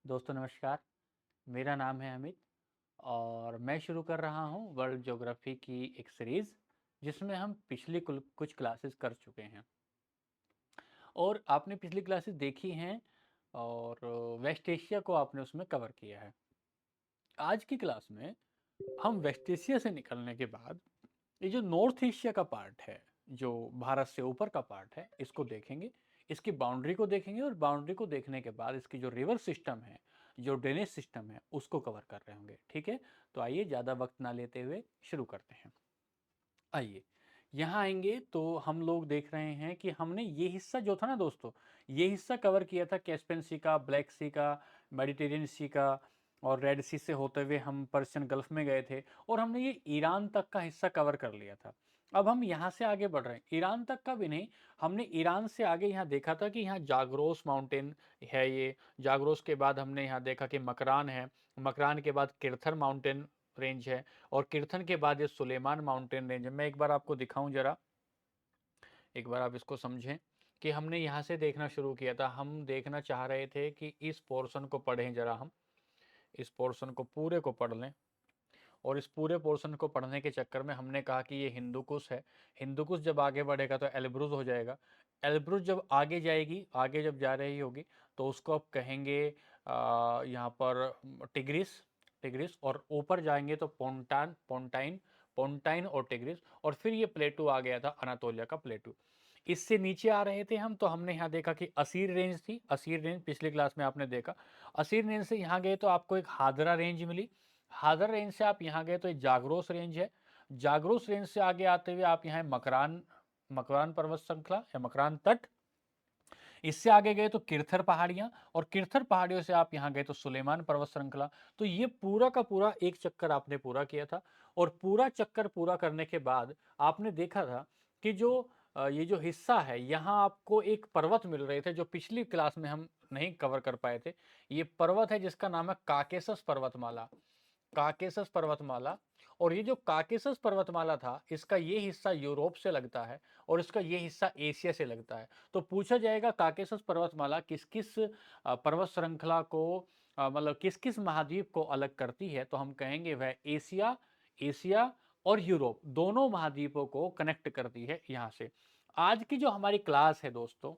दोस्तों नमस्कार। मेरा नाम है अमित और मैं शुरू कर रहा हूँ वर्ल्ड ज्योग्राफी की एक सीरीज़ जिसमें हम पिछली कुछ क्लासेस कर चुके हैं और आपने पिछली क्लासेस देखी हैं और वेस्ट एशिया को आपने उसमें कवर किया है। आज की क्लास में हम वेस्ट एशिया से निकलने के बाद ये जो नॉर्थ एशिया का पार्ट है, जो भारत से ऊपर का पार्ट है, इसको देखेंगे। इसकी बाउंड्री को देखेंगे और बाउंड्री को देखने के बाद इसकी जो रिवर सिस्टम है, जो ड्रेनेज सिस्टम है, उसको कवर कर रहे होंगे। ठीक है, तो आइए ज़्यादा वक्त ना लेते हुए शुरू करते हैं। आइए यहाँ आएंगे तो हम लोग देख रहे हैं कि हमने ये हिस्सा जो था ना दोस्तों, ये हिस्सा कवर किया था कैस्पियन सी का, ब्लैक सी का, मेडिटेरियन सी का, और रेड सी से होते हुए हम पर्शियन गल्फ में गए थे और हमने ये ईरान तक का हिस्सा कवर कर लिया था। अब हम यहाँ से आगे बढ़ रहे हैं, ईरान तक का भी नहीं, हमने ईरान से आगे यहाँ देखा था कि यहाँ जागरोस माउंटेन है। ये जागरोस के बाद हमने यहाँ देखा कि मकरान है, मकरान के बाद किरथर माउंटेन रेंज है, और कीर्तन के बाद ये सुलेमान माउंटेन रेंज है। मैं एक बार आपको दिखाऊं जरा, एक बार आप इसको समझें कि हमने यहाँ से देखना शुरू किया था। हम देखना चाह रहे थे कि इस पोर्शन को पढ़ें जरा, हम इस पोर्शन को पूरे को पढ़ लें, और इस पूरे पोर्शन को पढ़ने के चक्कर में हमने कहा कि ये हिंदू कुश है। हिंदू कुश जब आगे बढ़ेगा तो एल्ब्रुज हो जाएगा। एल्ब्रुज जब आगे जाएगी, आगे जब जा रही होगी, तो उसको आप कहेंगे यहाँ पर टिग्रिस, टिग्रिस, और ऊपर जाएंगे तो पोंटान, पोंटाइन, पोंटाइन और टिग्रिस, और फिर ये प्लेटू आ गया था, अनातोलिया का प्लेटू। इससे नीचे आ रहे थे हम तो हमने यहाँ देखा कि असीर रेंज थी, असीर रेंज पिछली क्लास में आपने देखा। असीर रेंज से यहाँ गए तो आपको एक हादरा रेंज मिली। हादर रेंज से आप यहाँ गए तो ये जागरोस रेंज है। जागरोस रेंज से आगे आते हुए आप यहाँ मकरान, मकरान पर्वत श्रृंखला या मकरान तट। इससे आगे गए तो किरथर पहाड़ियां, और किरथर पहाड़ियों से आप यहाँ गए तो सुलेमान पर्वत श्रृंखला। तो ये पूरा का पूरा एक चक्कर आपने पूरा किया था, और पूरा चक्कर पूरा करने के बाद आपने देखा था कि जो ये जो हिस्सा है, यहाँ आपको एक पर्वत मिल रहे थे जो पिछली क्लास में हम नहीं कवर कर पाए थे। ये पर्वत है जिसका नाम है काकेशस पर्वतमाला, काकेशस पर्वतमाला। और ये जो काकेशस पर्वतमाला था, इसका ये हिस्सा यूरोप से लगता है और इसका ये हिस्सा एशिया से लगता है। तो पूछा जाएगा काकेशस पर्वतमाला किस किस पर्वत श्रृंखला को, मतलब किस किस महाद्वीप को अलग करती है, तो हम कहेंगे वह एशिया, एशिया और यूरोप दोनों महाद्वीपों को कनेक्ट करती है यहाँ से। आज की जो हमारी क्लास है दोस्तों,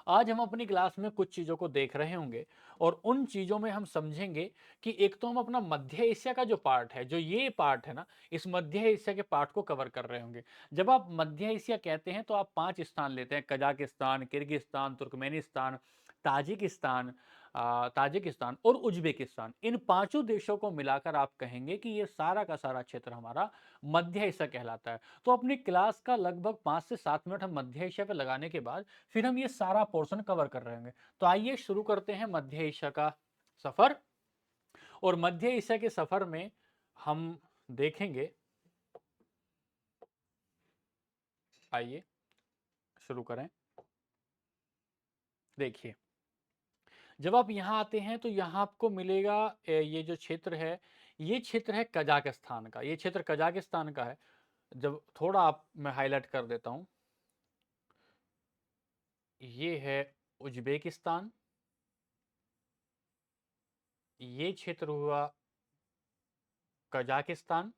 आज हम अपनी क्लास में कुछ चीज़ों को देख रहे होंगे, और उन चीज़ों में हम समझेंगे कि एक तो हम अपना मध्य एशिया का जो पार्ट है, जो ये पार्ट है ना, इस मध्य एशिया के पार्ट को कवर कर रहे होंगे। जब आप मध्य एशिया कहते हैं तो आप 5 स्थान लेते हैं: Kazakhstan, Kyrgyzstan, Turkmenistan, Tajikistan, Tajikistan और उज्बेकिस्तान। इन पांचों देशों को मिलाकर आप कहेंगे कि ये सारा का सारा क्षेत्र हमारा मध्य एशिया कहलाता है। तो अपनी क्लास का लगभग 5 से 7 मिनट हम मध्य एशिया पे लगाने के बाद फिर हम ये सारा पोर्शन कवर कर रहे होंगे। तो आइए शुरू करते हैं मध्य एशिया का सफर। और मध्य एशिया के सफर में हम देखेंगे, आइए शुरू करें। देखिए, जब आप यहाँ आते हैं तो यहाँ आपको मिलेगा ये जो क्षेत्र है, ये क्षेत्र है कजाकिस्तान का, ये क्षेत्र कजाकिस्तान का है। जब थोड़ा आप मैं हाईलाइट कर देता हूँ, ये है उज्बेकिस्तान, ये क्षेत्र हुआ कजाकिस्तान,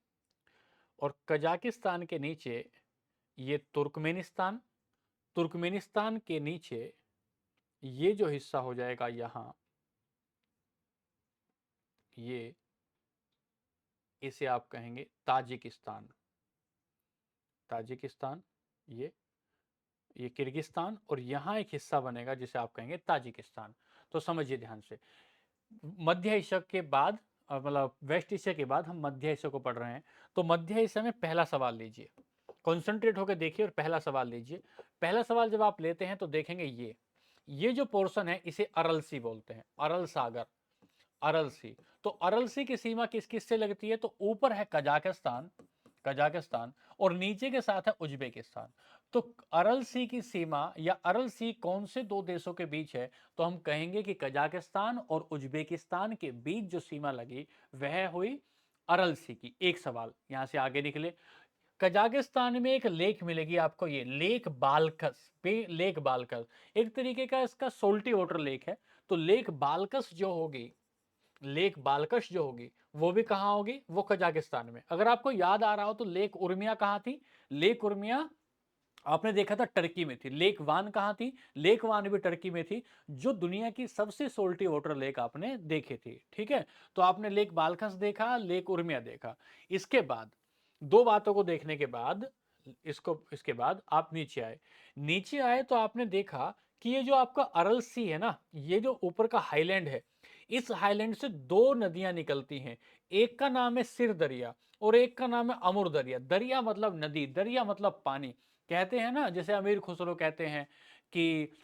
और कजाकिस्तान के नीचे ये तुर्कमेनिस्तान, तुर्कमेनिस्तान के नीचे ये जो हिस्सा हो जाएगा यहाँ, ये इसे आप कहेंगे ताजिकिस्तान, ताजिकिस्तान, ये किर्गिस्तान, और यहाँ एक हिस्सा बनेगा जिसे आप कहेंगे ताजिकिस्तान। तो समझिए ध्यान से, मध्य एशिया के बाद, मतलब वेस्ट एशिया के बाद हम मध्य एशिया को पढ़ रहे हैं। तो मध्य एशिया में पहला सवाल लीजिए, कॉन्सेंट्रेट होकर देखिए और पहला सवाल लीजिए। पहला सवाल जब आप लेते हैं तो देखेंगे ये जो पोर्शन है इसे अरल सी बोलते हैं, अरल सागर, अरल सी। तो अरल सी की सीमा किस किस से लगती है, तो ऊपर है कजाकिस्तान, कजाकिस्तान, और नीचे के साथ है उज्बेकिस्तान। तो अरल सी की सीमा या अरल सी कौन से दो देशों के बीच है, तो हम कहेंगे कि कजाकिस्तान और उज्बेकिस्तान के बीच जो सीमा लगी वह हुई अरल सी की। एक सवाल यहां से आगे निकले, कजाकिस्तान में एक लेक मिलेगी आपको, ये लेक बालकस, लेक बालकस, एक तरीके का इसका सोल्टी वाटर लेक है। तो लेक बाल्कस जो होगी, लेक बाल्कश जो होगी वो भी कहाँ होगी, वो कजाकिस्तान में। अगर आपको याद आ रहा हो तो लेक उर्मिया कहाँ थी, लेक उर्मिया आपने देखा था टर्की में थी। लेक वान कहाँ थी, लेक वान भी टर्की में थी। जो दुनिया की सबसे सोल्टी वाटर लेक आपने देखी थी, ठीक है। तो आपने लेक बाल्कस देखा, लेक उर्मिया देखा। इसके बाद दो बातों को देखने के बाद इसके बाद आप नीचे आए। नीचे आए तो आपने देखा कि ये जो आपका अरल सी है ना, ये जो ऊपर का हाईलैंड है, इस हाईलैंड से दो नदियां निकलती हैं। एक का नाम है सिर दरिया और एक का नाम है अमुर दरिया। दरिया मतलब नदी, दरिया मतलब पानी। कहते हैं ना, जैसे अमीर खुसरो कहते हैं कि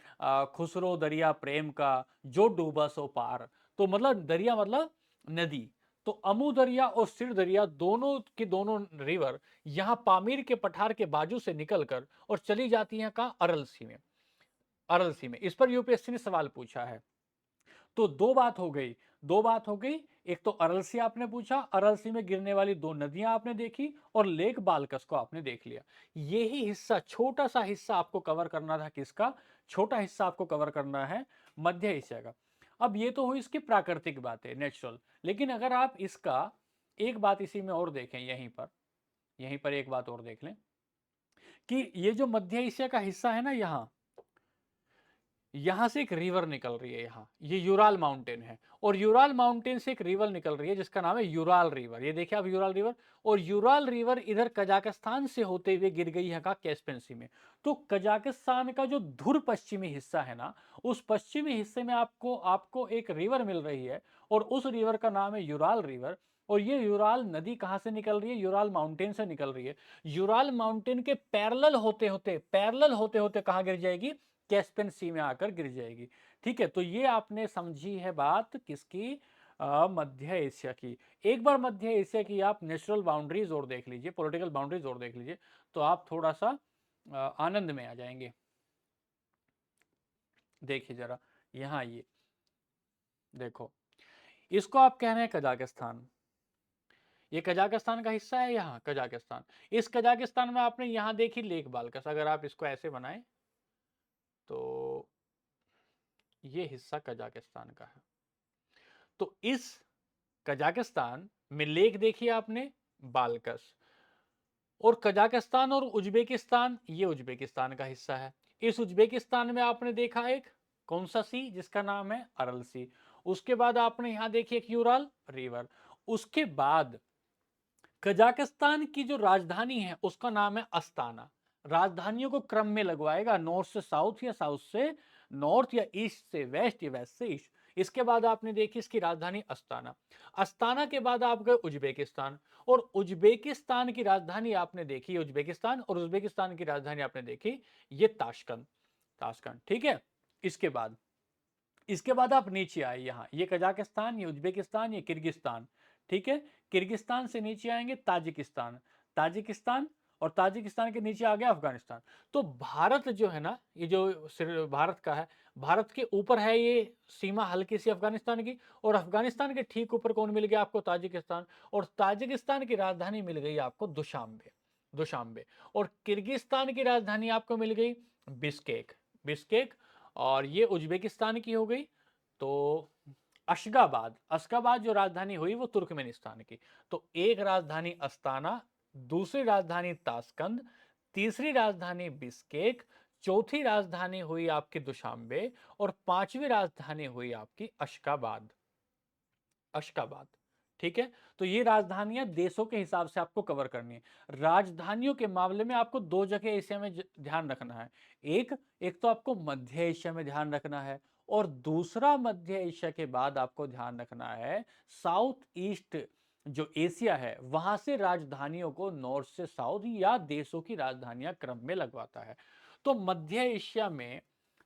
खुसरो दरिया प्रेम का, जो डूबा सो पार। तो मतलब दरिया मतलब नदी। तो अमू दरिया और सिर दरिया दोनों की दोनों रिवर यहाँ पामीर के पठार के बाजू से निकलकर और चली जाती हैं कहाँ, अरल सी में। अरल सी में इस पर यूपीएससी ने सवाल पूछा है। तो दो बात हो गई, दो बात हो गई। एक तो अरलसी आपने पूछा, अरलसी में गिरने वाली दो नदियां आपने देखी, और लेक बालकस को आपने देख लिया। यही हिस्सा, छोटा सा हिस्सा आपको कवर करना था। किसका छोटा हिस्सा आपको कवर करना है, मध्य एशिया का। अब ये तो हुई इसकी प्राकृतिक बातें, नेचुरल। लेकिन अगर आप इसका एक बात इसी में और देखें, यहीं पर एक बात और देख लें कि ये जो मध्य एशिया का हिस्सा है ना, यहां से एक रिवर निकल रही है। यहाँ ये यूराल माउंटेन है, और यूराल माउंटेन से एक रिवर निकल रही है जिसका नाम है यूराल रिवर। ये देखिए आप, यूराल रिवर। और यूराल रिवर इधर कजाकिस्तान से होते हुए गिर गई है का कैस्पियन सी में। तो कजाकिस्तान का जो धुर पश्चिमी हिस्सा है ना, उस पश्चिमी हिस्से में आपको आपको एक रिवर मिल रही है, और उस रिवर का नाम है यूराल रिवर। और ये यूराल नदी कहां से निकल रही है, यूराल माउंटेन से निकल रही है। यूराल माउंटेन के पैरेलल होते होते कहां गिर जाएगी, कैस्पियन सी में आकर गिर जाएगी। ठीक है, तो ये आपने समझी है बात किसकी, मध्य एशिया की। एक बार मध्य एशिया की आप नेचुरल बाउंड्रीज और देख लीजिए, पॉलिटिकल बाउंड्रीज और देख लीजिए, तो आप थोड़ा सा आनंद में आ जाएंगे। देखिए जरा, यहाँ ये देखो, इसको आप कह रहे हैं कजाकिस्तान। ये कजाकिस्तान का हिस्सा है, यहाँ कजाकिस्तान। इस कजाकिस्तान में आपने यहाँ देखी लेक बाल्कस। अगर आप इसको ऐसे बनाएं तो ये हिस्सा कजाकिस्तान का है। तो इस कजाकिस्तान में लेक देखी आपने, बाल्कस। और कजाकिस्तान और उज्बेकिस्तान, ये उज्बेकिस्तान का हिस्सा है। इस उज्बेकिस्तान में आपने देखा एक कौन सा सी, जिसका नाम है अरल सी। उसके बाद आपने यहां देखी एक यूराल रिवर। उसके बाद कजाकिस्तान की जो राजधानी है उसका नाम है अस्ताना। राजधानियों को क्रम में लगवाएगा, नॉर्थ से साउथ या साउथ से नॉर्थ या ईस्ट से वेस्ट या वेस्ट से ईस्ट। इसके बाद आपने देखी इसकी राजधानी अस्ताना। अस्ताना के बाद आप गए उज्बेकिस्तान, और उज्बेकिस्तान की राजधानी आपने देखी, उज्बेकिस्तान और उज्बेकिस्तान की राजधानी आपने देखी ये ताशकंद। ताशकंद, ठीक है। इसके बाद आप नीचे आए, यहाँ ये कजाकिस्तान, ये उज्बेकिस्तान, ये किर्गिस्तान, ठीक है। किर्गिस्तान से नीचे आएंगे ताजिकिस्तान, ताजिकिस्तान, और ताजिकिस्तान के नीचे आ गया अफगानिस्तान। तो भारत जो है ना, ये जो भारत का है, भारत के ऊपर है ये सीमा हल्की सी अफगानिस्तान की, और अफगानिस्तान के ठीक ऊपर कौन मिल गया आपको, ताजिकिस्तान। और ताजिकिस्तान की राजधानी मिल गई आपको दुशांबे, दुशांबे। और किर्गिस्तान की राजधानी आपको मिल गई बिस्केक, बिस्केक। और ये उज्बेकिस्तान की हो गई। तो अशगाबाद, अशगाबाद जो राजधानी हुई वो तुर्कमेनिस्तान की। तो एक राजधानी अस्ताना, दूसरी राजधानी ताशकंद, तीसरी राजधानी बिस्केक, चौथी राजधानी हुई आपकी दुशांबे, और पांचवी राजधानी हुई आपकी अशगाबाद, अशगाबाद। ठीक है, तो ये राजधानियां देशों के हिसाब से आपको कवर करनी है। राजधानियों के मामले में आपको दो जगह एशिया में ध्यान रखना है। एक एक तो आपको मध्य एशिया में ध्यान रखना है, और दूसरा मध्य एशिया के बाद आपको ध्यान रखना है साउथ ईस्ट जो एशिया है, वहां से राजधानियों को नॉर्थ से साउथ या देशों की राजधानियां क्रम में लगवाता है। तो मध्य एशिया में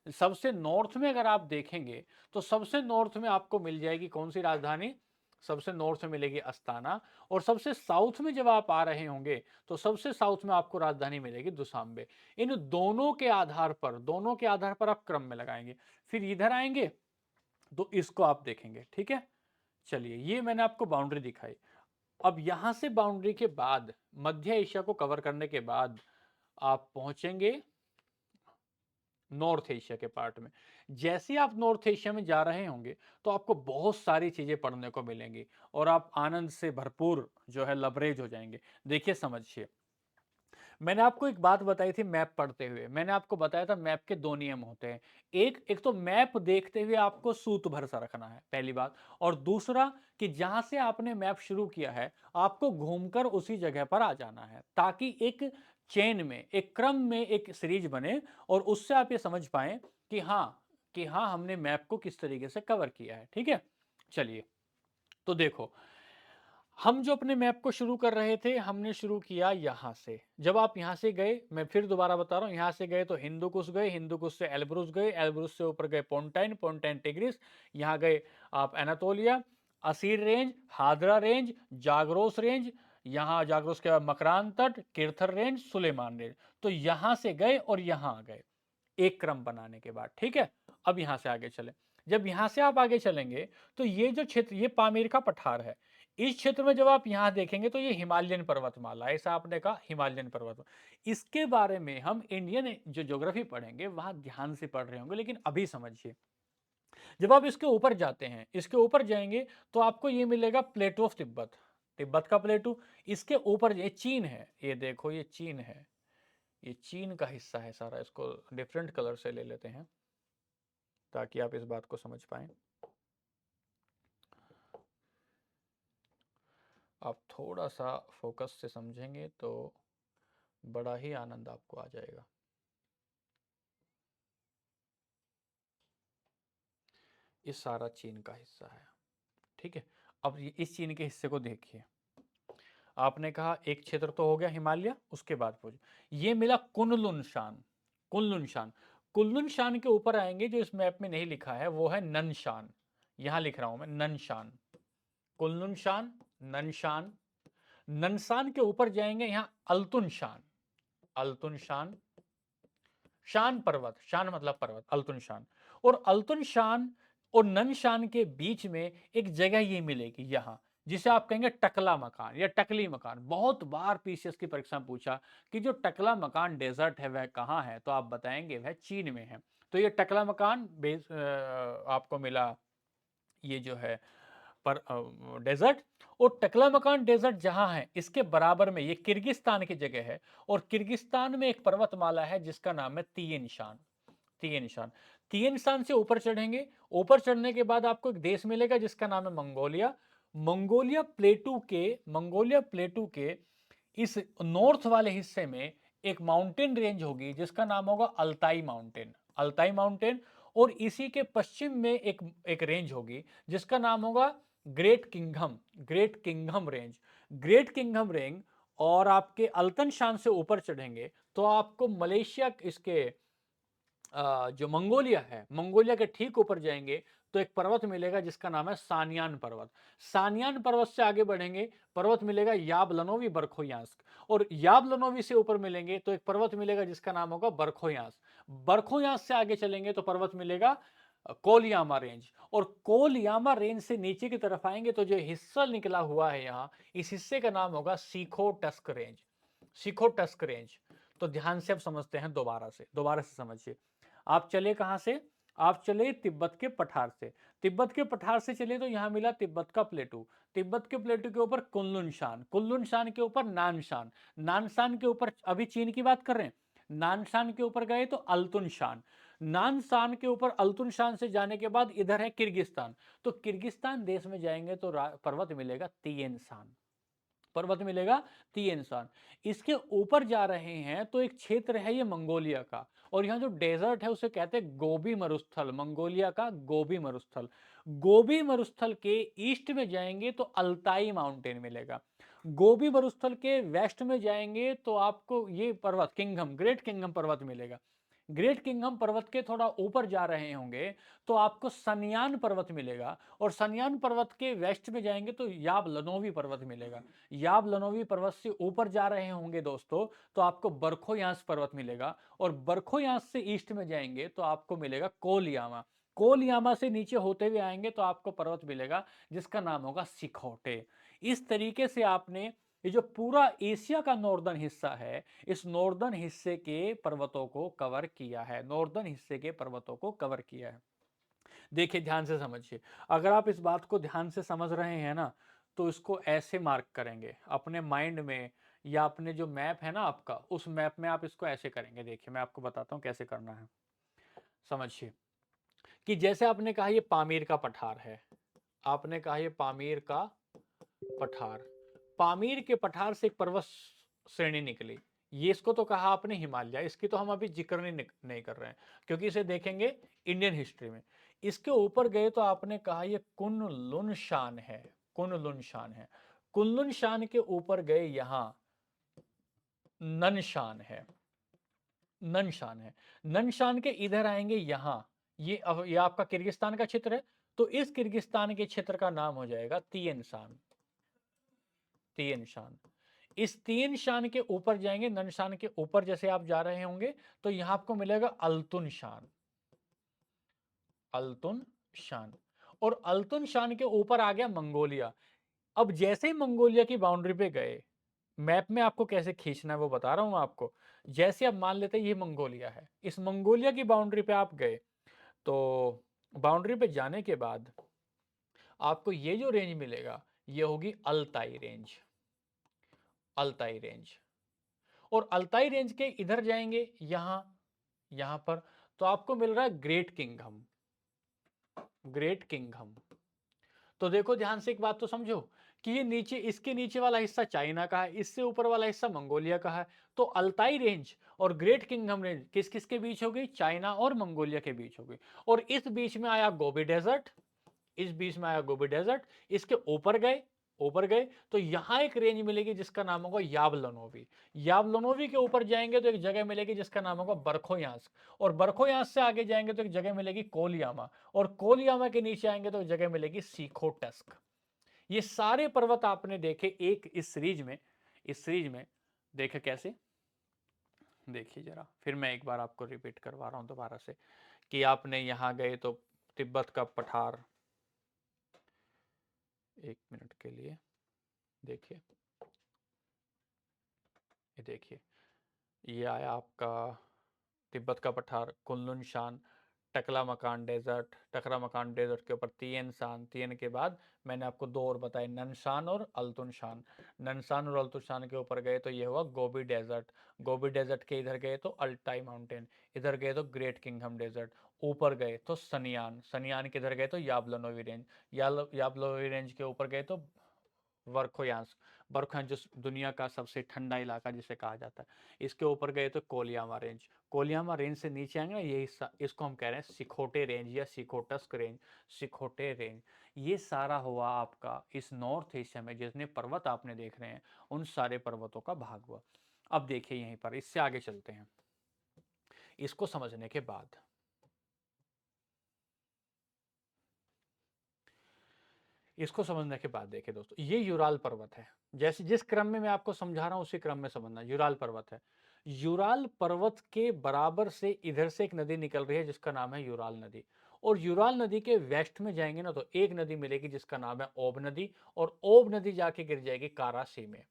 सबसे नॉर्थ में अगर आप देखेंगे तो सबसे नॉर्थ में आपको मिल जाएगी कौन सी राजधानी, सबसे नॉर्थ में मिलेगी अस्ताना। और सबसे साउथ में जब आप आ रहे होंगे तो सबसे साउथ में आपको राजधानी मिलेगी दुशांबे। इन दोनों के आधार पर, दोनों के आधार पर आप क्रम में लगाएंगे। फिर इधर आएंगे तो इसको आप देखेंगे, ठीक है। चलिए, ये मैंने आपको बाउंड्री दिखाई। अब यहां से बाउंड्री के बाद, मध्य एशिया को कवर करने के बाद आप पहुंचेंगे नॉर्थ एशिया के पार्ट में। जैसे ही आप नॉर्थ एशिया में जा रहे होंगे, तो आपको बहुत सारी चीज़ें पढ़ने को मिलेंगी और आप आनंद से भरपूर जो है लबरेज हो जाएँगे। देखिए समझिए, मैंने आपको एक बात बताई थी मैप पढ़ते हुए, मैंने आपको बताया था मैप के 2 नियम होते हैं। एक तो मैप देखते हुए आपको सूत भर सा रखना है, पहली बात, और दूसरा कि जहाँ से आपने मैप शुरू किया है, आपको घूमकर उसी जगह पर आ जाना है, ताकि एक चेन में, एक क्रम में एक सीरीज बने और उससे आप ये समझ पाएँ कि हाँ, हमने मैप को किस तरीके से कवर किया है, ठीक है? चलिए, तो देखो, हम जो अपने मैप को शुरू कर रहे थे, हमने शुरू किया यहाँ से। जब आप यहाँ से गए, मैं फिर दोबारा बता रहा हूँ, यहाँ से गए तो हिंदुकुश गए, हिंदुकुश से एल्ब्रुस गए, एल्ब्रुस से ऊपर गए पोन्टाइन, पोन्टाइन टिग्रिस, यहाँ गए आप एनातोलिया, असीर रेंज, हादरा रेंज, जागरोस रेंज, यहाँ जागरोस के बाद मकरान तट, किरथर रेंज, सुलेमान रेंज। तो यहाँ से गए और यहाँ आ गए, एक क्रम बनाने के बाद, ठीक है? अब यहाँ से आगे चलें। जब यहाँ से आप आगे चलेंगे, तो ये जो क्षेत्र, ये पामीर का पठार है। इस क्षेत्र में जब आप यहाँ देखेंगे तो ये हिमालयन पर्वतमाला है, ऐसा आपने कहा हिमालयन पर्वत। इसके बारे में हम इंडियन जो ज्योग्राफी पढ़ेंगे वहाँ ध्यान से पढ़ रहे होंगे, लेकिन अभी समझिए, जब आप इसके ऊपर जाते हैं, इसके ऊपर जाएंगे तो आपको ये मिलेगा प्लेटू ऑफ तिब्बत, तिब्बत का प्लेटू। इसके ऊपर ये चीन है, ये देखो ये चीन है, ये चीन का हिस्सा है सारा। इसको डिफरेंट कलर से ले लेते हैं ताकि आप इस बात को समझ पाएं। आप थोड़ा सा फोकस से समझेंगे तो बड़ा ही आनंद आपको आ जाएगा। ये सारा चीन का हिस्सा है, ठीक है? अब इस चीन के हिस्से को देखिए, आपने कहा एक क्षेत्र तो हो गया हिमालय, उसके बाद पूछ ये मिला कुनलुन शान। कुनलुन शान, कुनलुन शान के ऊपर आएंगे, जो इस मैप में नहीं लिखा है वो है ननशान। यहां लिख रहा हूं मैं ननशान, कुनलुन शान, ननशान। ननशान के ऊपर जाएंगे, यहां अल्तुन शान, अल्तुन शान, शान पर्वत, शान मतलब पर्वत, अल्तुन शान। और अल्तुन शान और ननशान के बीच में एक जगह ये मिलेगी यहाँ, जिसे आप कहेंगे टकला मकान या टकली मकान। बहुत बार पीसीएस की परीक्षा में पूछा कि जो टकला मकान डेजर्ट है वह कहाँ है, तो आप बताएंगे वह चीन में है। तो ये टकला मकान आपको मिला, ये जो है पर डेजर्ट। और टकला मकान डेजर्ट जहां है, इसके बराबर में ये किर्गिस्तान की जगह है, और किर्गिस्तान में एक पर्वतमाला है जिसका नाम है तियेन शान। तियेन शान, तियेन शान से ऊपर चढ़ेंगे, ऊपर चढ़ने के बाद आपको एक देश मिलेगा जिसका नाम है मंगोलिया। मंगोलिया प्लेटू के इस नॉर्थ वाले हिस्से में एक माउंटेन रेंज होगी जिसका नाम होगा अल्ताई माउंटेन, अल्ताई माउंटेन। और इसी के पश्चिम में एक एक रेंज होगी जिसका नाम होगा great kingdom, great kingdom range, great kingdom range. और आपके अल्तन शान से ऊपर चढ़ेंगे तो आपको मलेशिया, इसके जो मंगोलिया है, मंगोलिया के ठीक ऊपर जाएंगे तो एक पर्वत मिलेगा जिसका नाम है सानियान पर्वत। सानियान पर्वत से आगे बढ़ेंगे, पर्वत मिलेगा याबलनोवी बरखोयांस्क। और याबलनोवी से ऊपर मिलेंगे तो एक पर्वत मिलेगा जिसका नाम होगा बरखोयांस। बरखोयांस से आगे चलेंगे तो पर्वत मिलेगा कोलियामा रेंज। और कोलियामा रेंज से नीचे की तरफ आएंगे तो जो हिस्सा निकला हुआ है यहाँ, इस हिस्से का नाम होगा सीखो टस्क रेंज, सीखो टस्क रेंज। तो ध्यान से अब समझते हैं, दोबारा से समझिए। आप चले कहां से? आप चले तिब्बत के पठार से। तिब्बत के पठार से चले तो यहां मिला तिब्बत का प्लेटू, तिब्बत के प्लेटू के ऊपर कुनलुन शान, कुनलुन शान के ऊपर नानशान, नानशान के ऊपर, अभी चीन की बात कर रहे हैं, नानशान के ऊपर गए तो अल्तुन शान, नानशान के ऊपर अल्तुन शान से जाने के बाद इधर है किर्गिस्तान। तो किर्गिस्तान देश में जाएंगे तो पर्वत मिलेगा तियेन शान, पर्वत मिलेगा तीन इंसान। इसके ऊपर जा रहे हैं तो एक क्षेत्र है ये मंगोलिया का, और यहाँ जो डेजर्ट है उसे कहते हैं गोबी मरुस्थल, मंगोलिया का गोबी मरुस्थल। गोबी मरुस्थल के ईस्ट में जाएंगे तो अल्ताई माउंटेन मिलेगा। गोबी मरुस्थल के वेस्ट में जाएंगे तो आपको ये पर्वत किंगडम, ग्रेट किंगडम पर्वत मिलेगा। ग्रेट किंगडम पर्वत के थोड़ा ऊपर जा रहे होंगे तो आपको सनयान पर्वत मिलेगा, और सनयान पर्वत के वेस्ट में जाएंगे तो याब लनोवी पर्वत मिलेगा। याब लनोवी पर्वत से ऊपर जा रहे होंगे दोस्तों तो आपको बरखोयांस पर्वत मिलेगा, और बरखोयांस से ईस्ट में जाएंगे तो आपको मिलेगा कोलियामा। कोलियामा से नीचे होते हुए आएंगे तो आपको पर्वत मिलेगा जिसका नाम होगा सिखोटे। इस तरीके से आपने ये जो पूरा एशिया का नॉर्दर्न हिस्सा है, इस नॉर्दर्न हिस्से के पर्वतों को कवर किया है, नॉर्दर्न हिस्से के पर्वतों को कवर किया है। देखिए ध्यान से समझिए, अगर आप इस बात को ध्यान से समझ रहे हैं ना, तो इसको ऐसे मार्क करेंगे अपने माइंड में, या अपने जो मैप है ना आपका, उस मैप में आप इसको ऐसे करेंगे। देखिए मैं आपको बताता हूँ कैसे करना है, समझिए। कि जैसे आपने कहा ये पामीर का पठार है, आपने कहा ये पामीर का पठार, पामीर के पठार से एक पर्वत श्रेणी निकली, ये इसको तो कहा आपने हिमालय, इसकी तो हम अभी जिक्र नहीं कर रहे हैं, क्योंकि इसे देखेंगे इंडियन हिस्ट्री में। इसके ऊपर गए तो आपने कहा ये कुनलुन शान है, कुनलुन शान है। कुनलुन शान के ऊपर गए, यहां ननशान है, ननशान है। ननशान के इधर आएंगे यहां, ये आपका किर्गिस्तान का क्षेत्र है, तो इस किर्गिस्तान के क्षेत्र का नाम हो जाएगा तियन शान, तियन शान। इस तीन शान के ऊपर जाएंगे, ननशान के ऊपर जैसे आप जा रहे होंगे, तो यहां आपको मिलेगा अल्तुन शान, अल्तुन शान। और अल्तुन शान के ऊपर आ गया मंगोलिया। अब जैसे ही मंगोलिया की बाउंड्री पे गए, मैप में आपको कैसे खींचना है वो बता रहा हूं आपको। जैसे अब मान लेते हैं ये मंगोलिया है, इस मंगोलिया की बाउंड्री पे आप गए, तो बाउंड्री पे जाने के बाद आपको ये जो रेंज मिलेगा, ये होगी अल्ताई रेंज, अल्ताई रेंज। और अल्ताई रेंज के इधर जाएंगे यहां, यहां पर, तो आपको मिल रहा है ग्रेट किंगडम, ग्रेट किंगडम। तो देखो ध्यान से एक बात तो समझो, कि ये नीचे, इसके नीचे वाला हिस्सा चाइना का है, इससे ऊपर वाला हिस्सा मंगोलिया का है। तो अल्ताई रेंज और ग्रेट किंगडम रेंज किस किस के बीच हो गई? चाइना और मंगोलिया के बीच हो गई। और इस बीच में आया गोबी डेजर्ट, इस बीच में आया गोबी डेजर्ट। इसके ऊपर गए, ऊपर गए तो यहां एक रेंज मिलेगी जिसका नाम होगा यावलनोवी। यावलनोवी के ऊपर जाएंगे तो एक जगह मिलेगी जिसका नाम होगा बरखोयांस। और बरखोयांस से आगे जाएंगे तो एक जगह मिलेगी कोलियामा। और कोलियामा के नीचे आएंगे तो एक जगह मिलेगी सीखोटस्क। ये सारे पर्वत आपने देखे एक इस सीरीज में, इस सीरीज में देखे कैसे? देखिए जरा, फिर मैं एक बार आपको रिपीट करवा रहा हूं दोबारा से, कि आपने यहां गए तो तिब्बत का पठार, एक मिनट के लिए देखिए, ये देखिए, ये आया आपका तिब्बत का पठार, कुनलुन शान, टकला मकान डेजर्ट, टकला मकान डेजर्ट के ऊपर तियन शान, तियन के बाद मैंने आपको दो और बताए, ननशान और अल्तुन शान। ननशान और अल्तुन शान के ऊपर गए तो ये हुआ गोबी डेजर्ट, गोबी डेजर्ट के इधर गए तो अल्टाई माउंटेन, इधर गए तो ग्रेट किंगडम डेजर्ट, ऊपर गए तो सनियान, सनियान के इधर गए तो याबलनोवी रेंज, याबलनोवी रेंज के ऊपर गए तो वर्खोयांस, वर्खोयांस जो दुनिया का सबसे ठंडा इलाका जिसे कहा जाता है, इसके ऊपर गए तो कोलियामा रेंज, कोलियामा रेंज से नीचे आएंगे ना ये हिस्सा, इसको हम कह रहे हैं सिखोटे रेंज या सिखोटस्क रेंज, सिखोटे रेंज। ये सारा हुआ आपका इस नॉर्थ एशिया में जितने पर्वत आपने देख रहे हैं, उन सारे पर्वतों का भाग हुआ। अब देखिए यहीं पर, इससे आगे चलते हैं। इसको समझने के बाद, इसको समझने के बाद देखिए दोस्तों, ये यूराल पर्वत है। जैसे जिस क्रम में मैं आपको समझा रहा हूं उसी क्रम में समझना। यूराल पर्वत है, यूराल पर्वत के बराबर से इधर से एक नदी निकल रही है जिसका नाम है यूराल नदी। और यूराल नदी के वेस्ट में जाएंगे ना तो एक नदी मिलेगी जिसका नाम है ओब नदी। और ओब नदी जाके गिर जाएगी कारासी में,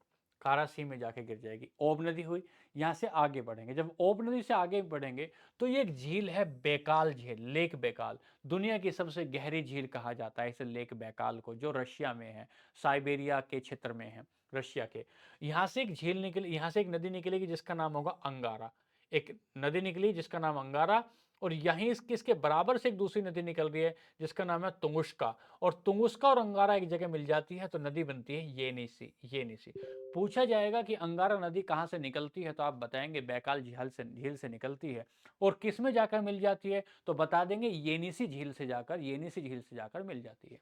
कारासी में जाके गिर जाएगी। ओब नदी हुई, यहाँ से आगे बढ़ेंगे, जब ओब नदी से आगे बढ़ेंगे तो ये एक झील है, बेकाल झील, लेक बेकाल। दुनिया की सबसे गहरी झील कहा जाता है इस लेक बैकाल को, जो रशिया में है, साइबेरिया के क्षेत्र में है, रशिया के। यहाँ से एक झील निकली, यहाँ से एक नदी निकलेगी जिसका नाम होगा अंगारा, एक नदी निकली जिसका नाम अंगारा। और यहीं इसके बराबर से एक दूसरी नदी निकल रही है जिसका नाम है तुंगुष्का। और तुंगुष्का और अंगारा एक जगह मिल जाती है तो नदी बनती है येनिसी, येनिसी। पूछा जाएगा कि अंगारा नदी कहाँ से निकलती है तो आप बताएंगे बैकाल झील से निकलती है। और किस में जाकर मिल जाती है तो बता देंगे येनिसी झील से जाकर, येनिसी झील से जाकर मिल जाती है।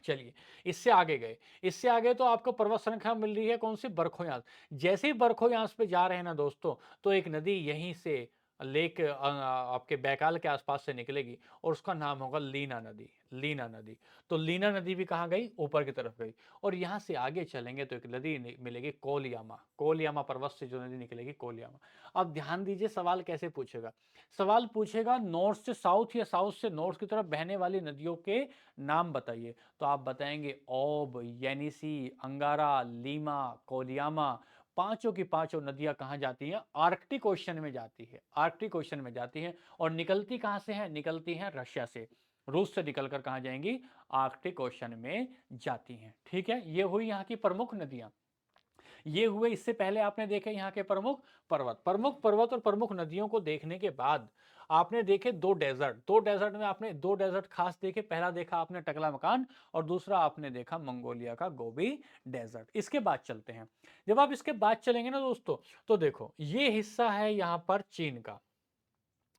चलिए इससे आगे गए, इससे आगे तो आपको पर्वत श्रृंखला मिल रही है कौन सी? बरखोयांस। जैसे ही बरखोयांस पे जा रहे हैं ना दोस्तों, तो एक नदी यहीं से लेक आपके बैकाल के आसपास से निकलेगी और उसका नाम होगा लीना नदी। लीना नदी, तो लीना नदी भी कहाँ गई, ऊपर की तरफ गई। और यहाँ से आगे चलेंगे तो एक नदी मिलेगी कोलियामा, कोलियामा पर्वत से जो नदी निकलेगी कोलियामा। अब ध्यान दीजिए सवाल कैसे पूछेगा, सवाल पूछेगा नॉर्थ से साउथ या साउथ से नॉर्थ की तरफ बहने वाली नदियों के नाम बताइए। तो आप बताएंगे ओब, येनिसी, अंगारा, लीमा, कोलियामा। पांचों की पांचों नदियां कहाँ जाती हैं, आर्कटिक ओशन में जाती है, आर्कटिक ओशन में जाती हैं। और निकलती कहाँ से है, निकलती हैं रशिया से, रूस से निकलकर कहाँ जाएंगी, आर्कटिक ओशन में जाती हैं। ठीक है, ये हुई यहाँ की प्रमुख नदियां। ये हुए, इससे पहले आपने देखे यहाँ के प्रमुख पर्वत, प्रमुख पर्वत और प्रमुख नदियों को देखने के बाद आपने देखे दो डेजर्ट, दो डेजर्ट में आपने दो डेजर्ट खास देखे। पहला देखा आपने टकला मकान और दूसरा आपने देखा मंगोलिया का गोबी डेजर्ट। इसके बाद चलते हैं, जब आप इसके बाद चलेंगे ना दोस्तों, तो देखो ये हिस्सा है यहाँ पर चीन का,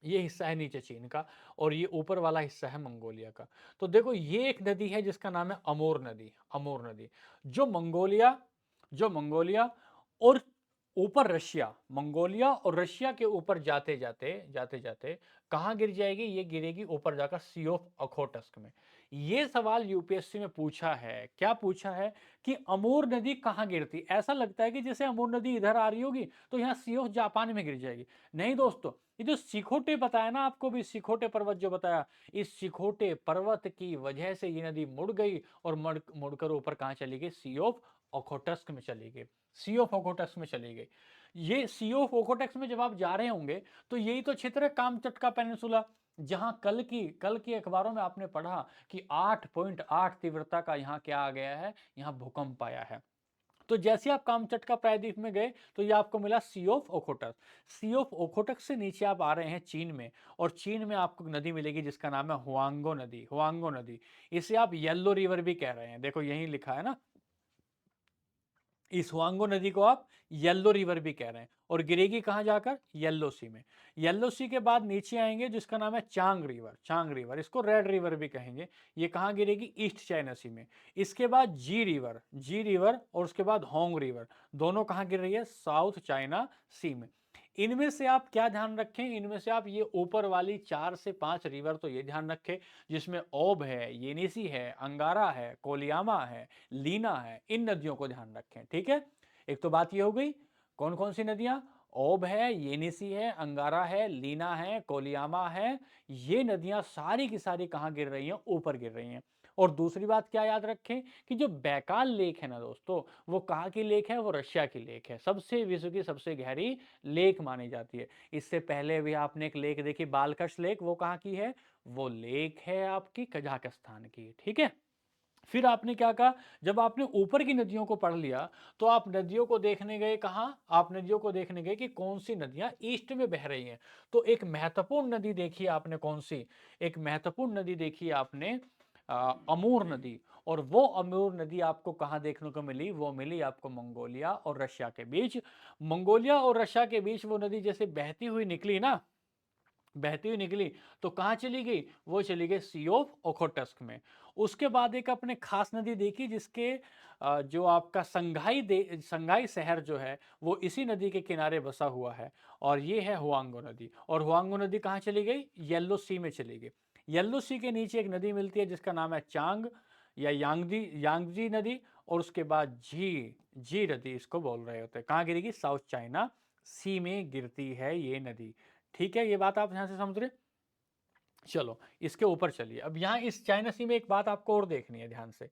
ये हिस्सा है नीचे चीन का, और ये ऊपर वाला हिस्सा है मंगोलिया का। तो देखो ये एक नदी है जिसका नाम है अमोर नदी, अमोर नदी। जो मंगोलिया और ऊपर रशिया, मंगोलिया और रशिया के ऊपर जाते जाते जाते जाते कहाँ गिर जाएगी, ये गिरेगी ऊपर जाकर सी ऑफ ओखोटस्क में। ये सवाल यूपीएससी में पूछा है, क्या पूछा है कि अमूर नदी कहाँ गिरती। ऐसा लगता है कि जैसे अमूर नदी इधर आ रही होगी तो यहाँ सी ऑफ जापान में गिर जाएगी। नहीं दोस्तों, ये जो सिकोटे बताया ना आपको भी, सिकोटे पर्वत जो बताया, इस सिकोटे पर्वत की वजह से ये नदी मुड़ गई और मुड़कर ऊपर कहाँ चली गई, सी ऑफ ओखोटस्क में चली गई, सी ऑफ ओखोटस्क में चली गई। ये सी ऑफ ओखोटस्क में जब आप जा रहे होंगे तो यही तो क्षेत्र है कामचटका पेनिनसुला, जहां कल की अखबारों में आपने पढ़ा कि 8.8 तीव्रता का यहाँ क्या आ गया है, यहाँ भूकंप आया है। तो जैसे आप कामचटका प्रायद्वीप में गए तो ये आपको मिला सी ऑफ ओखोटक, सी ऑफ ओखोटक से नीचे आप आ रहे हैं चीन में, और चीन में आपको नदी मिलेगी जिसका नाम है हुआंगो नदी, हुआंगो नदी। इसे आप येलो रिवर भी कह रहे हैं, देखो यही लिखा है ना, इस हुआंगो नदी को आप येलो रिवर भी कह रहे हैं, और गिरेगी कहां जाकर, येलो सी में। येलो सी के बाद नीचे आएंगे जिसका नाम है चांग रिवर, चांग रिवर, इसको रेड रिवर भी कहेंगे। ये कहां गिरेगी, ईस्ट चाइना सी में। इसके बाद जी रिवर, जी रिवर, और उसके बाद होंग रिवर, दोनों कहां गिर रही है, साउथ चाइना सी में। इनमें से आप क्या ध्यान रखें, इनमें से आप ये ऊपर वाली 4 से 5 रिवर तो ये ध्यान रखें जिसमें ओब है, येनिसी है, अंगारा है, कोलियामा है, लीना है, इन नदियों को ध्यान रखें। ठीक है, एक तो बात ये हो गई, कौन कौन सी नदियां, ओब है, येनिसी है, अंगारा है, लीना है, कोलियामा है। ये नदियां सारी की सारी कहां गिर रही हैं, ऊपर गिर रही हैं। और दूसरी बात क्या याद रखें कि जो बैकाल लेक है ना दोस्तों, वो कहाँ की लेक है, वो रशिया की लेक है, सबसे विश्व की सबसे गहरी लेक मानी जाती है। इससे पहले भी आपने एक लेक देखी, बालकश लेक, वो कहाँ की है, वो लेक है आपकी कजाकिस्तान की। ठीक है, फिर आपने क्या कहा, जब आपने ऊपर की नदियों को पढ़ लिया तो आप नदियों को देखने गए कहां, आप नदियों को देखने गए कि कौन सी नदियां ईस्ट में बह रही हैं। तो एक महत्वपूर्ण नदी देखी आपने, कौन सी, एक महत्वपूर्ण नदी देखी आपने, अमूर नदी। और वो अमूर नदी आपको कहां देखने को मिली, वो मिली आपको मंगोलिया और रशिया के बीच। मंगोलिया और रशिया के बीच वो नदी जैसे बहती हुई निकली ना, बहती हुई निकली, तो कहाँ चली गई, वो चली गई सी ऑफ ओखोटस्क में। उसके बाद एक अपने खास नदी देखी जिसके जो आपका संघाई शहर जो है वो इसी नदी के किनारे बसा हुआ है, और ये है हुआंगो नदी। और हुआंगो नदी कहाँ चली गई, येलो सी में चली गई। येलो सी के नीचे एक नदी मिलती है जिसका नाम है चांग या यांगजी नदी, और उसके बाद जी नदी इसको बोल रहे होते हैं। कहाँ गिरेगी, साउथ चाइना सी में गिरती है ये नदी। ठीक है, ये बात आप यहां से समझ रहे। चलो इसके ऊपर चलिए, अब यहाँ इस चाइना सी में एक बात आपको और देखनी है ध्यान से।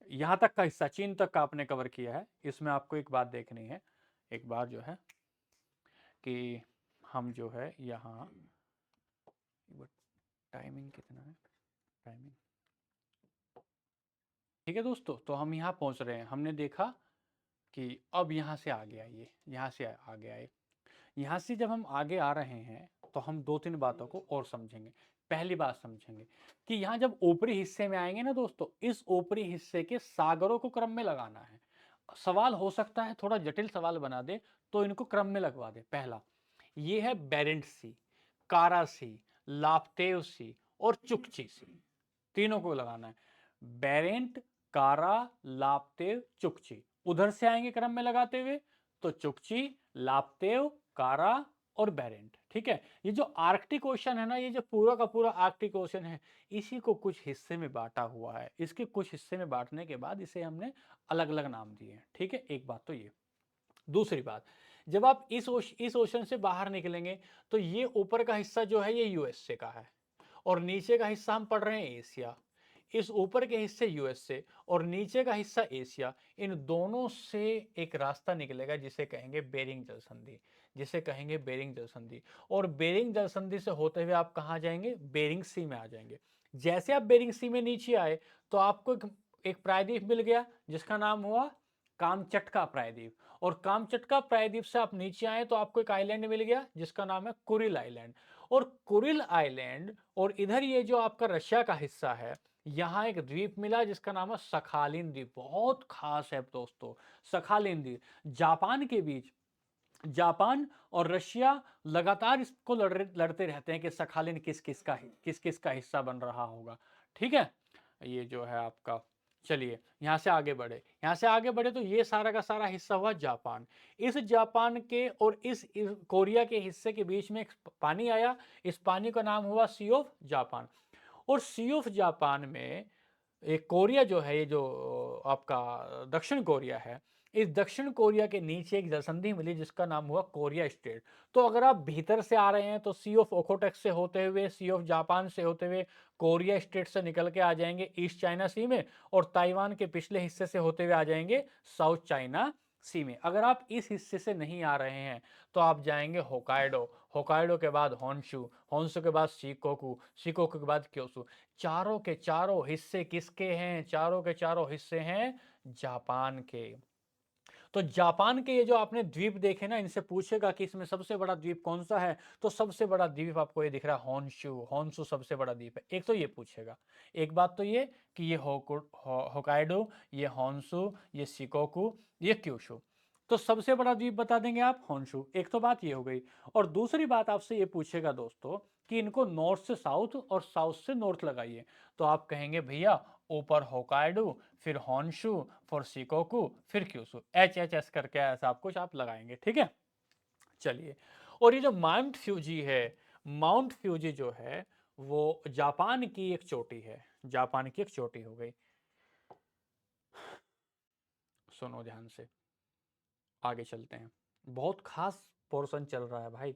यहाँ तक का हिस्सा चीन तक का आपने कवर किया है, इसमें आपको एक बात देखनी है, एक बात जो है कि हम जो है यहाँ, टाइमिंग कितना है, टाइमिंग, ठीक है दोस्तों, तो हम यहाँ पहुँच रहे हैं, हमने देखा कि अब यहाँ से आ गया ये, यहाँ से आ गया ये। यहाँ से जब हम आगे आ रहे हैं तो हम दो तीन बातों को और समझेंगे। पहली बात समझेंगे कि यहाँ जब ऊपरी हिस्से में आएंगे ना दोस्तों, इस ऊपरी हिस्से के सागरों को क्रम में लगाना है। सवाल हो सकता है थोड़ा जटिल सवाल बना दे, तो इनको क्रम में लगवा दे। पहला ये है बेरेंट सी, कारा सी, लाप्तेव सी और चुकची सी, तीनों को लगाना है। बेरेंट, कारा, लाप्तेव, चुकची। उधर से आएंगे क्रम में लगाते हुए तो चुकची, लाप्तेव, कारा और बेरेंट। ठीक है। ये जो आर्कटिक ओशन है ना, ये जो पूरा का पूरा आर्कटिक ओशन है, इसी को कुछ हिस्से में बांटा हुआ है। इसके कुछ हिस्से में बांटने के बाद इसे हमने अलग अलग नाम दिए हैं। ठीक है, एक बात तो ये। दूसरी बात, जब आप इस ओशन से बाहर निकलेंगे तो ये ऊपर का हिस्सा जो है ये यूएसए का है, और नीचे का हिस्सा हम पढ़ रहे हैं एशिया। इस ऊपर के हिस्से यूएसए और नीचे का हिस्सा एशिया, इन दोनों से एक रास्ता निकलेगा जिसे कहेंगे बेरिंग जल संधि, जिसे कहेंगे बेरिंग जल संधि। और बेरिंग जल संधि से होते हुए आप कहाँ जाएंगे? बेरिंग सी में आ जाएंगे। जैसे आप बेरिंग सी में नीचे आए तो आपको एक प्रायद्वीप मिल गया जिसका नाम हुआ कामचटका प्रायद्वीप। और कामचटका प्रायद्वीप से आप नीचे आए तो आपको एक आइलैंड मिल गया जिसका नाम है कुरिल आइलैंड। और कुरिल आइलैंड और इधर ये जो आपका रशिया का हिस्सा है, यहाँ एक द्वीप मिला जिसका नाम है सखालिन द्वीप। बहुत खास है दोस्तों, सखालिन द्वीप। जापान के बीच, जापान और रशिया लगातार इसको लड़ते रहते हैं कि सखालिन किस किस का हिस्सा बन रहा होगा। ठीक है, ये जो है आपका, चलिए यहाँ से आगे बढ़े। यहाँ से आगे बढ़े तो ये सारा का सारा हिस्सा हुआ जापान। इस जापान के और इस कोरिया के हिस्से के बीच में एक पानी आया। इस पानी का नाम हुआ सी ऑफ जापान। और सी ऑफ जापान में एक कोरिया जो है, ये जो आपका दक्षिण कोरिया है, इस दक्षिण कोरिया के नीचे एक जलसंधि मिली जिसका नाम हुआ कोरिया स्ट्रेट। तो अगर आप भीतर से आ रहे हैं तो सी ऑफ ओखोटेक से होते हुए, सी ऑफ जापान से होते हुए कोरिया स्ट्रेट से निकल के आ जाएंगे ईस्ट चाइना सी में, और ताइवान के पिछले हिस्से से होते हुए आ जाएंगे साउथ चाइना सी में। अगर आप इस हिस्से से नहीं आ रहे हैं तो आप जाएंगे होकाइडो, होकाइडो के बाद होन्शु, होन्शु के बाद शिकोकू, शिकोकू के बाद क्योसू। चारों के चारों हिस्से किसके हैं? चारों के चारों हिस्से हैं जापान के। तो जापान के ये जो आपने द्वीप देखे ना, इनसे पूछेगा कि इसमें सबसे बड़ा द्वीप कौन सा है, तो सबसे बड़ा द्वीप आपको ये दिख रहा है होन्शु। होन्शु सबसे बड़ा द्वीप है। एक तो ये पूछेगा। एक बात तो ये कि ये होकाइडो, ये होन्शु, ये शिकोकू, ये क्यूशु। तो सबसे बड़ा द्वीप बता देंगे आप होन्शु। एक तो बात ये हो गई। और दूसरी बात आपसे ये पूछेगा दोस्तों कि इनको नॉर्थ से साउथ और साउथ से नॉर्थ लगाइए। तो आप कहेंगे भैया ऊपर होकाइडो, फिर होन्शु, फिर शिकोकू, फिर क्यूशु, एच एच एस करके ऐसा आप कुछ आप लगाएंगे। ठीक है, चलिए। और ये जो माउंट फ्यूजी है, माउंट फ्यूजी जो है वो जापान की एक चोटी है। जापान की एक चोटी हो गई। सुनो ध्यान से, आगे चलते हैं। बहुत खास पोर्शन चल रहा है भाई,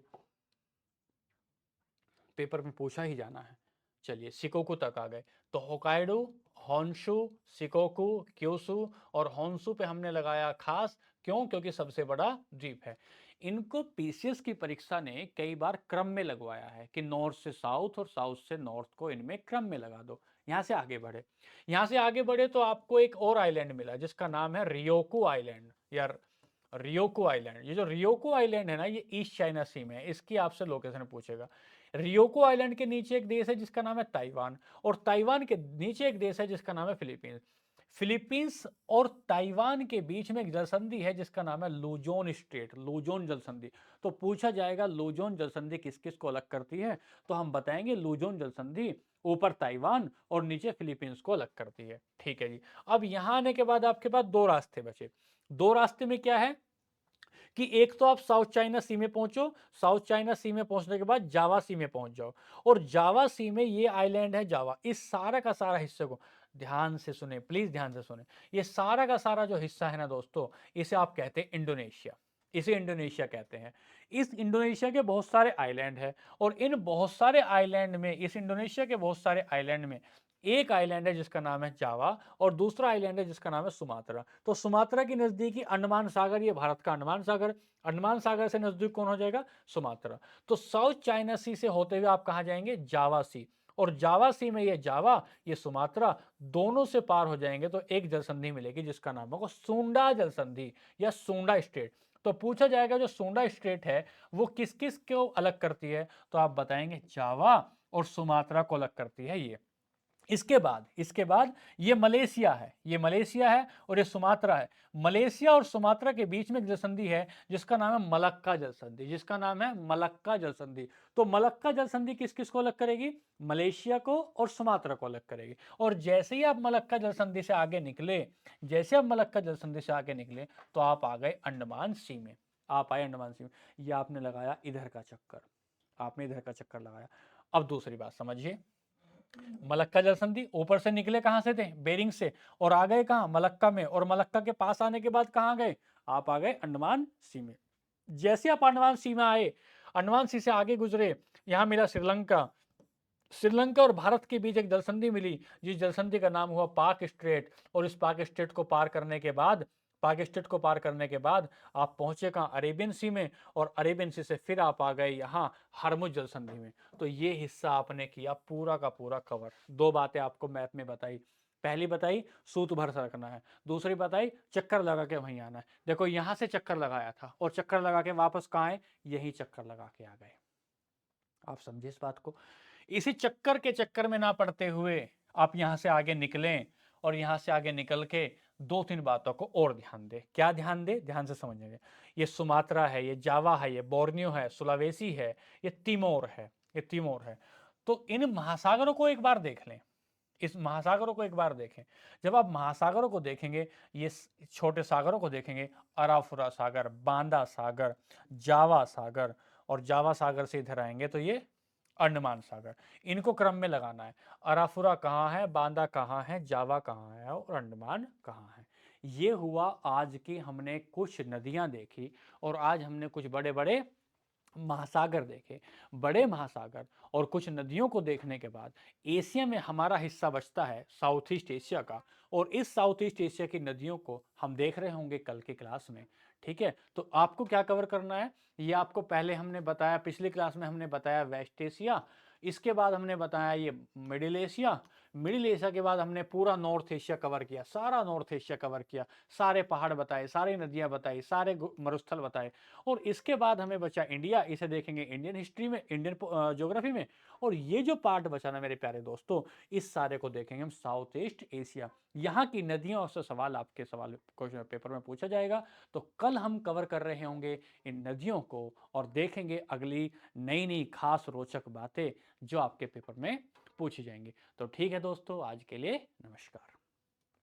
पेपर में पूछा ही जाना है। चलिए शिकोकू तक आ गए। तो होकाइडो, होन्शु, शिकोकू, क्योसु और होन्शु पे हमने लगाया खास। क्यों? क्योंकि सबसे बड़ा द्वीप है। इनको पीसीएस की परीक्षा ने कई बार क्रम में लगवाया है कि नॉर्थ से साउथ और साउथ से नॉर्थ को इनमें क्रम में लगा दो। यहाँ से आगे बढ़े, यहाँ से आगे बढ़े तो आपको एक और आइलैंड मिला जिसका नाम है रियोकू आइलैंड। यार रियोकू आइलैंड, ये जो रियोकू आइलैंड है ना, ये ईस्ट चाइना सी में है। इसकी आपसे लोकेशन पूछेगा। रियोको आइलैंड के नीचे एक देश है जिसका नाम है ताइवान, और ताइवान के नीचे एक देश है जिसका नाम है फिलीपींस। फिलीपींस और ताइवान के बीच में एक जलसंधि है जिसका नाम है लुजोन स्ट्रेट, लुजोन जलसंधि। तो पूछा जाएगा लुजोन जलसंधि किस किस को अलग करती है, तो हम बताएंगे लुजोन जलसंधि ऊपर ताइवान और नीचे फिलीपींस को अलग करती है। ठीक है जी। अब यहां आने के बाद आपके पास दो रास्ते बचे। दो रास्ते में क्या है कि एक तो आप साउथ चाइना सी में पहुंचो, साउथ चाइना सी में पहुंचने के बाद जावा सी में पहुंच जाओ, और जावा सी में ये आइलैंड है जावा। इस सारा का सारा हिस्से को ध्यान से सुने, प्लीज ध्यान से सुने। ये सारा का सारा जो हिस्सा है ना दोस्तों, इसे आप कहते हैं इंडोनेशिया। इसे इंडोनेशिया कहते हैं। इस इंडोनेशिया के बहुत सारे आइलैंड है, और इन बहुत सारे आइलैंड में, इस इंडोनेशिया के बहुत सारे आइलैंड में एक आइलैंड है जिसका नाम है जावा, और दूसरा आइलैंड है जिसका नाम है सुमात्रा। तो सुमात्रा की नजदीकी अंडमान सागर, ये भारत का अंडमान सागर, अंडमान सागर से नजदीक कौन हो जाएगा? सुमात्रा। तो साउथ चाइना सी से होते हुए आप कहां जाएंगे? जावा सी। और जावा सी में ये जावा, ये सुमात्रा, दोनों से पार हो जाएंगे तो एक जलसंधि मिलेगी जिसका नाम होगा सुंडा जलसंधि या सुंडा स्ट्रेट। तो पूछा जाएगा जो सुंडा स्ट्रेट है वो किस किस को अलग करती है, तो आप बताएंगे जावा और सुमात्रा को अलग करती है ये। इसके बाद ये मलेशिया है, ये मलेशिया है और ये सुमात्रा है। मलेशिया और सुमात्रा के बीच में एक जलसंधि है जिसका नाम है मलक्का जलसंधि, जिसका नाम है मलक्का जलसंधि। तो मलक्का जलसंधि किस किस को अलग करेगी? मलेशिया को और सुमात्रा को अलग करेगी। और जैसे ही आप मलक्का जलसंधि से आगे निकले, जैसे आप मलक्का जलसंधि से आगे निकले तो आप आ गए अंडमान सी में, आप आए अंडमान सी में। ये आपने लगाया इधर का चक्कर। आपने इधर का चक्कर लगाया। अब दूसरी बात समझिए, मलक्का जल संधि ऊपर से निकले कहां से थे, बेरिंग से, और आ गए कहां, मलक्का में, और मलक्का के पास आने के बाद कहां गए, आप आ गए अंडमान सी में। जैसे आप अंडमान सी में आए, अंडमान सी से आगे गुजरे, यहां मिला श्रीलंका, श्रीलंका और भारत के बीच एक जलसंधि मिली, जिस जलसंधि का नाम हुआ पाक स्ट्रेट, और इस पाक स्ट्रेट को पार करने के बाद, पाक स्ट्रेट को पार करने के बाद आप पहुंचे कहां, अरेबियन सी में, और अरेबियन सी से फिर आप आ गए यहां हरमुज जलसंधि में। तो ये हिस्सा आपने किया पूरा का पूरा कवर। दो बातें आपको मैप में बताई, पहली बताई सूत भर सरकना है, दूसरी बताई चक्कर लगा के वहीं आना है। देखो यहां से चक्कर लगाया था और चक्कर लगा के वापस कहां आए, यही चक्कर लगा के आ गए। आप समझे इस बात को। इसी चक्कर के चक्कर में ना पड़ते हुए आप यहां से आगे निकलें, और यहां से आगे निकल के दो तीन बातों को और ध्यान दे। क्या ध्यान दे, ध्यान से समझेंगे। ये सुमात्रा है, ये जावा है, ये बोर्नियो है, सुलावेसी है, ये तिमोर है, ये तिमोर है। तो इन महासागरों को एक बार देख लें, इस महासागरों को एक बार देखें। जब आप महासागरों को देखेंगे, ये छोटे सागरों को देखेंगे, अराफुरा सागर, बांदा सागर, जावा सागर, और जावा सागर से इधर आएंगे तो ये अंडमान सागर। इनको क्रम में लगाना है, अराफुरा कहाँ है, बांदा कहाँ है, जावा कहाँ है, और अंडमान कहाँ है। ये हुआ आज की हमने कुछ नदियां देखी, और आज हमने कुछ बड़े बड़े महासागर देखे। बड़े महासागर और कुछ नदियों को देखने के बाद एशिया में हमारा हिस्सा बचता है साउथ ईस्ट एशिया का, और इस साउथ ईस्ट एशिया की नदियों को हम देख रहे होंगे कल की क्लास में। ठीक है, तो आपको क्या कवर करना है, ये आपको पहले हमने बताया, पिछली क्लास में हमने बताया वेस्ट एशिया, इसके बाद हमने बताया ये मिडिल एशिया, मिडिल एशिया के बाद हमने पूरा नॉर्थ एशिया कवर किया, सारा नॉर्थ एशिया कवर किया, सारे पहाड़ बताए, सारी नदियां बताई, सारे मरुस्थल बताए, और इसके बाद हमें बचा इंडिया। इसे देखेंगे इंडियन हिस्ट्री में, इंडियन ज्योग्राफी में। और ये जो पार्ट बचा ना मेरे प्यारे दोस्तों, इस सारे को देखेंगे हम साउथ ईस्ट एशिया। यहाँ की नदियों से सवाल आपके सवाल क्वेश्चन पेपर में पूछा जाएगा। तो कल हम कवर कर रहे होंगे इन नदियों को, और देखेंगे अगली नई नई खास रोचक बातें जो आपके पेपर में पूछी जाएंगी। तो ठीक है दोस्तों, आज के लिए नमस्कार।